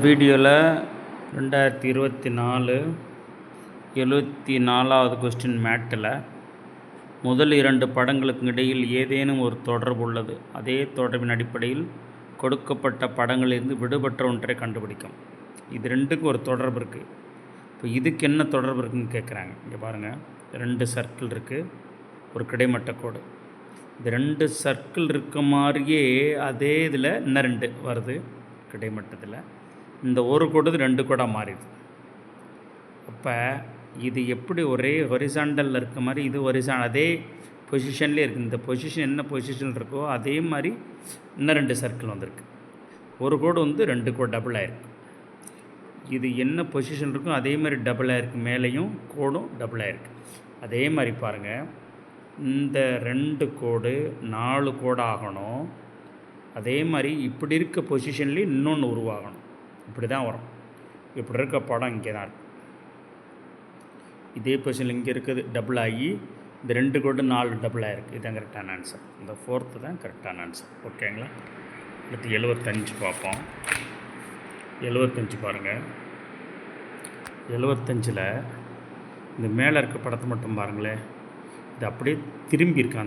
வீடியோவில் 2024 74வது கொஸ்டின் மேட்டில் முதல் 2 படங்களுக்கு இடையில் ஏதேனும் ஒரு தொடர்பு உள்ளது. அதே தொடர்பின் அடிப்படையில் கொடுக்கப்பட்ட படங்களிலிருந்து விடுபட்ட ஒன்றை கண்டுபிடிக்கும். இது ரெண்டுக்கும் ஒரு தொடர்பு இருக்குது. இப்போ இதுக்கு என்ன தொடர்பு இருக்குதுன்னு கேட்குறாங்க. இங்கே பாருங்கள், 2 சர்க்கிள் இருக்குது, ஒரு கிடைமட்ட கோடு. இந்த 2 சர்க்கிள் இருக்க மாதிரியே அதே இதில் இன்னும் 2 வருது கிடைமட்டத்தில். இந்த ஒரு கோடு 2 கோடாக மாறிடுது. அப்போ இது எப்படி ஒரே ஹொரிசாண்டலில் இருக்க மாதிரி இது அதே பொசிஷன்லேயே இருக்குது. இந்த பொசிஷன் என்ன பொசிஷன் இருக்கோ அதே மாதிரி இன்னும் 2 சர்க்கிள் வந்திருக்கு. ஒரு கோடு 2 கோடு டபுள் ஆகிருக்கு. இது என்ன பொசிஷன் இருக்கோ அதே மாதிரி டபுள் ஆகிருக்கு. மேலேயும் கோடும் டபுள் ஆகிருக்கு. அதே மாதிரி பாருங்கள், இந்த 2 கோடு 4 கோடு ஆகணும். அதே மாதிரி இப்படி இருக்க பொசிஷன்லேயே இன்னொன்று உருவாகணும். இப்படி தான் வரும். இப்படி இருக்க படம் இங்கே தான் இருக்குது. இதே பொசிஷனில் இங்கே இருக்குது டபுள் ஆகி இந்த 2 கோடு 4 டபுள் ஆகிருக்கு. இதுதான் கரெக்டான ஆன்சர். இந்த 4th தான் கரெக்டான ஆன்சர். ஓகேங்களா? அடுத்து 75 பார்ப்போம். 75 பாருங்கள். 75ல் இந்த மேலே இருக்க படத்தை மட்டும் பாருங்களேன். இது அப்படியே திரும்பி இருக்கு.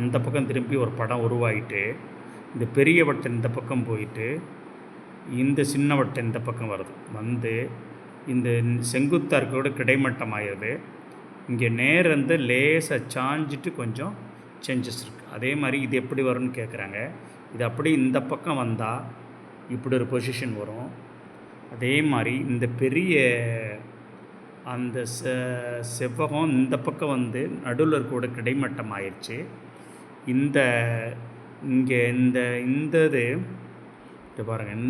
அந்த பக்கம் திரும்பி ஒரு படம் உருவாகிட்டு இந்த பெரிய வட்டம் இந்த பக்கம் போயிட்டு இந்த சின்ன வட்டம் இந்த பக்கம் வந்து இந்த செங்குத்தாக இருக்கிறோட கிடைமட்டம் ஆயிடுது. இங்கே நேர்ந்து லேசாக சாஞ்சிட்டு கொஞ்சம் சேஞ்சஸ் இருக்குது. அதே மாதிரி இது எப்படி வரும்னு கேட்குறாங்க. இது அப்படி இந்த பக்கம் வந்தால் இப்படி ஒரு பொசிஷன் வரும். அதே மாதிரி இந்த பெரிய அந்த செவ்வகம் இந்த பக்கம் வந்து நடுவில் இருக்கோட கிடைமட்டம் ஆயிடுச்சு. இங்கே இந்தது பாருங்கள்,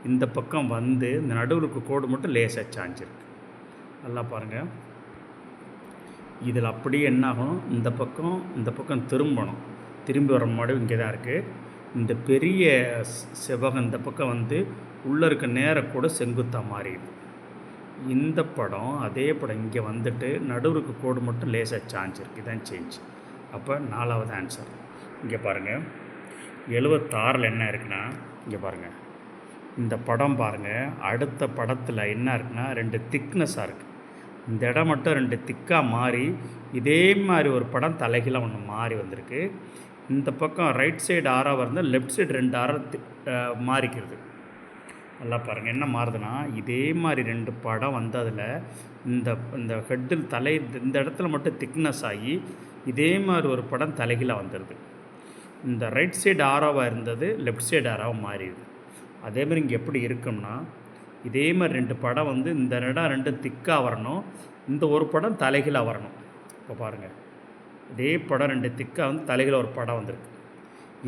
இந்த பக்கம் வந்து இந்த நடுவுக்கு கோடு மட்டும் லேசாக சாஞ்சிருக்கு. நல்லா பாருங்கள். இதில் அப்படியே என்னாகும், இந்த பக்கம் திரும்பி வர மாதிரி இங்கே தான் இருக்குது. இந்த பெரிய செவ்வகம் இந்த பக்கம் வந்து உள்ளே இருக்க நேர கூட செங்குத்தாக மாறிடுது. இந்த படம் அதே படம் இங்கே வந்துட்டு நடுவுக்கு கோடு மட்டும் லேசாக சாஞ்சிருக்கு. இதான் சேஞ்ச். அப்போ 4வது ஆன்சர். இங்கே பாருங்கள், 76ல் என்ன இருக்குன்னா, இங்கே பாருங்கள், இந்த படம் பாருங்கள். அடுத்த படத்தில் என்ன இருக்குன்னா 2 திக்னஸாக இருக்குது. இந்த இடம் மட்டும் 2 திக்காக மாறி இதே மாதிரி ஒரு படம் தலைகீழாக ஒன்று மாறி வந்திருக்கு. இந்த பக்கம் ரைட் சைடு 6ஆக இருந்தால் லெஃப்ட் சைடு 2 6 மாறிக்கிறது. நல்லா பாருங்கள், என்ன மாறுதுன்னா இதே மாதிரி 2 படம் வந்ததில் இந்த ஹெட்டில் இந்த இடத்துல மட்டும் திக்னஸ் ஆகி இதே மாதிரி ஒரு படம் தலைகீழாக வந்துடுது. இந்த ரைட் சைடு 6ஆக இருந்தது லெஃப்ட் சைடு 6ஆக மாறிடுது. அதேமாதிரி இங்கே எப்படி இருக்கும்னா இதே மாதிரி 2 படம் வந்து இந்த இடம் 2 திக்காக வரணும், இந்த ஒரு படம் தலைகீழாக வரணும். இப்போ பாருங்கள், இதே படம் 2 திக்காக வந்து தலைகீழாக ஒரு படம் வந்திருக்கு.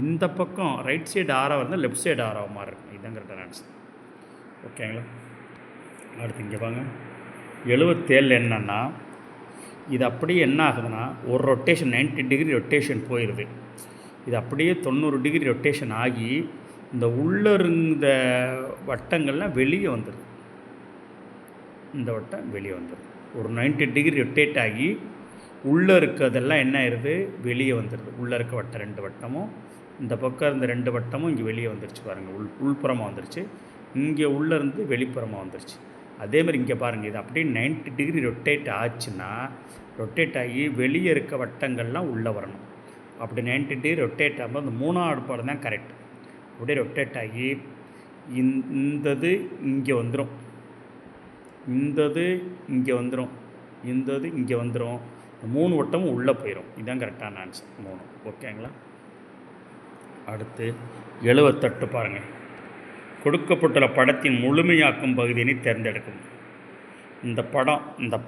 இந்த பக்கம் ரைட் சைடு 6ஆக இருந்தால் லெஃப்ட் சைடு 6ஆக மாறிருக்கு. இதுதான் கரெக்டான ஆன்சர். ஓகேங்களா? அடுத்து இங்கே வாங்க. 77 என்னென்னா, இது அப்படியே என்ன ஆகுதுன்னா ஒரு ரொட்டேஷன் 90 டிகிரி ரொட்டேஷன் போயிடுது. இது அப்படியே 90 டிகிரி ரொட்டேஷன் ஆகி இந்த உள்ளே இருந்த வட்டங்கள்லாம் வெளியே வந்துடுது. இந்த வட்டம் வெளியே வந்துடுது. ஒரு 90 டிகிரி ரொட்டேட் ஆகி உள்ளே இருக்கிறதெல்லாம் என்ன ஆயிடுது, வெளியே வந்துடுது. உள்ளே இருக்க வட்டம் 2 வட்டமும் இந்த பக்கம் இருந்த 2 வட்டமும் இங்கே வெளியே வந்துருச்சு. பாருங்கள், உள்புறமாக வந்துருச்சு. இங்கே உள்ளே இருந்து வெளிப்புறமாக வந்துருச்சு. அதேமாதிரி இங்கே பாருங்கள், இது அப்படியே 90 டிகிரி ரொட்டேட் ஆச்சுன்னா ரொட்டேட் ஆகி வெளியே இருக்க வட்டங்கள்லாம் உள்ளே வரணும். அப்படி 90 டிகிரி ரொட்டேட் ஆகும்போது அந்த 3ஆவது படம் தான் கரெக்ட். அப்படியே ரொட்டேட் ஆகி இந்தது இங்கே வந்துடும், இந்தது இங்கே வந்துடும், இந்தது இங்கே வந்துடும். 3 வட்டமும் உள்ளே போயிடும். இதுதான் கரெக்டான ஆன்சர் 3. ஓகேங்களா? அடுத்து 78 பாருங்கள். கொடுக்கப்பட்டுள்ள படத்தின் முழுமையாக்கும் பகுதியினை தேர்ந்தெடுக்கும். இந்த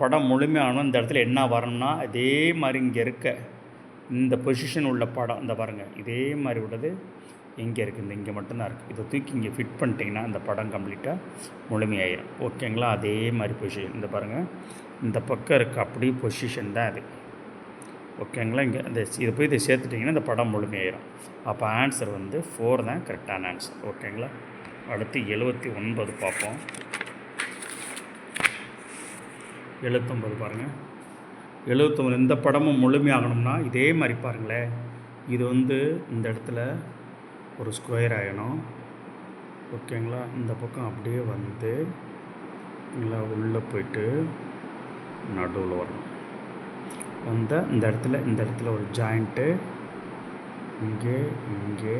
படம் முழுமையாகணும். இந்த இடத்துல என்ன வரணும்னா அதே மாதிரி இங்கே இருக்க இந்த பொசிஷன் உள்ள படம் இந்த பாருங்கள், இதே மாதிரி உள்ளது எங்கே இருக்குது, இங்கே மட்டும்தான் இருக்குது. இதை தூக்கி இங்கே ஃபிட் பண்ணிட்டிங்கன்னா இந்த படம் கம்ப்ளீட்டாக முழுமையாயிடும். ஓகேங்களா? அதே மாதிரி பொசிஷன் இந்த பாருங்கள், இந்த பக்கம் இருக்க அப்படியே பொசிஷன் தான் அது. ஓகேங்களா? இங்கே இதை போய் இதை சேர்த்துட்டிங்கன்னா இந்த படம் முழுமையாயிடும். அப்போ ஆன்சர் வந்து 4 தான் கரெக்டான ஆன்சர். ஓகேங்களா? அடுத்து 79 பார்ப்போம். 79 பாருங்கள். 79 இந்த படமும் முழுமையாகணும்னா இதே மாதிரி பாருங்களேன். இது வந்து இந்த இடத்துல ஒரு ஸ்கொயர் ஆகணும். ஓகேங்களா. இந்த பக்கம் அப்படியே வந்து இல்லை உள்ளே போயிட்டு நடுவில் வரணும். வந்த இந்த இடத்துல ஒரு ஜாயிண்ட்டு இங்கே இங்கே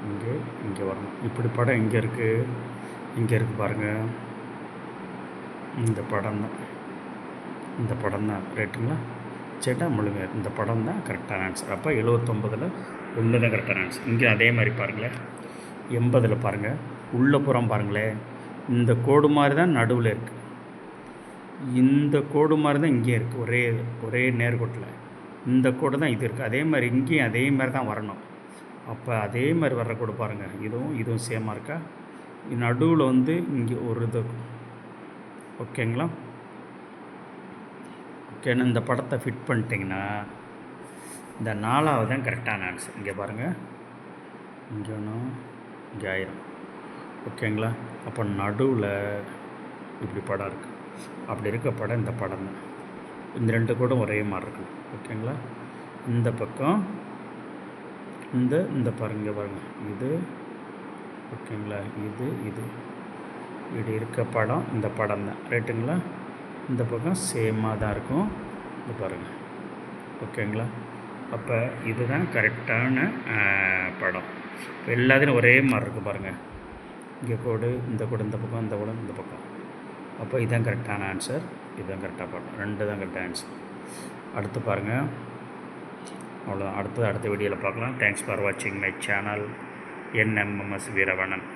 இங்கே இங்கே வரணும். இப்படி படம் இங்கே இருக்குது பாருங்கள். இந்த படம் தான் ரைட்டுங்களா. சேட்டா முழுங்க இந்த படம் தான் கரெக்டான ஆன்சர். அப்போ 79ல் 1 தான் கரெக்டான ஆன்சர். இங்கே அதே மாதிரி பாருங்களேன். 80ல் பாருங்கள், உள்ளே புறம் பாருங்களேன். இந்த கோடு மாதிரி தான் நடுவில் இருக்குது. இந்த கோடு மாதிரி தான் இங்கேயும் இருக்குது. ஒரே நேர்கோட்டில் இந்த கோடு தான் இது இருக்குது. அதே மாதிரி இங்கேயும் அதே மாதிரி தான் வரணும். அப்போ அதே மாதிரி வர்ற கோடு பாருங்கள். இதுவும் சேமாக இருக்கா. நடுவில் வந்து இங்கே ஒரு இது. ஓகேங்களா. ஓகேன்னு இந்த படத்தை ஃபிட் பண்ணிட்டிங்கன்னா இந்த 4வது தான் கரெக்டான ஆன்சர். இங்கே பாருங்கள், இங்கே ஒன்றும் இங்கே ஆயிரும். ஓகேங்களா. அப்போ நடுவில் இப்படி படம் இருக்குது. அப்படி இருக்க படம் இந்த படம் தான். இந்த 2 கூடம் ஒரே மாதிரி இருக்கணும். ஓகேங்களா. இந்த பக்கம் இந்த பாருங்கள் இது. ஓகேங்களா. இது இப்படி இருக்க படம் இந்த படம் தான் ரைட்டுங்களா. இந்த பக்கம் சேமாக தான் இருக்கும். இது பாருங்கள். ஓகேங்களா. அப்போ இதுதான் கரெக்டான படம். இப்போ எல்லாத்துலையும் ஒரே மாதிரி இருக்குது பாருங்கள். இங்கே கோடு, இந்த கோடு இந்த பக்கம், இந்த கோடு இந்த பக்கம். அப்போ இதுதான் கரெக்டான ஆன்சர். இதுதான் கரெக்டாக படம். 2 தான் கரெக்டாக ஆன்சர். அடுத்து பாருங்கள். அவ்வளோதான். அடுத்த வீடியோவில் பார்க்கலாம். தேங்க்ஸ் ஃபார் வாட்சிங் மை சேனல் NMMS வீரவணன்.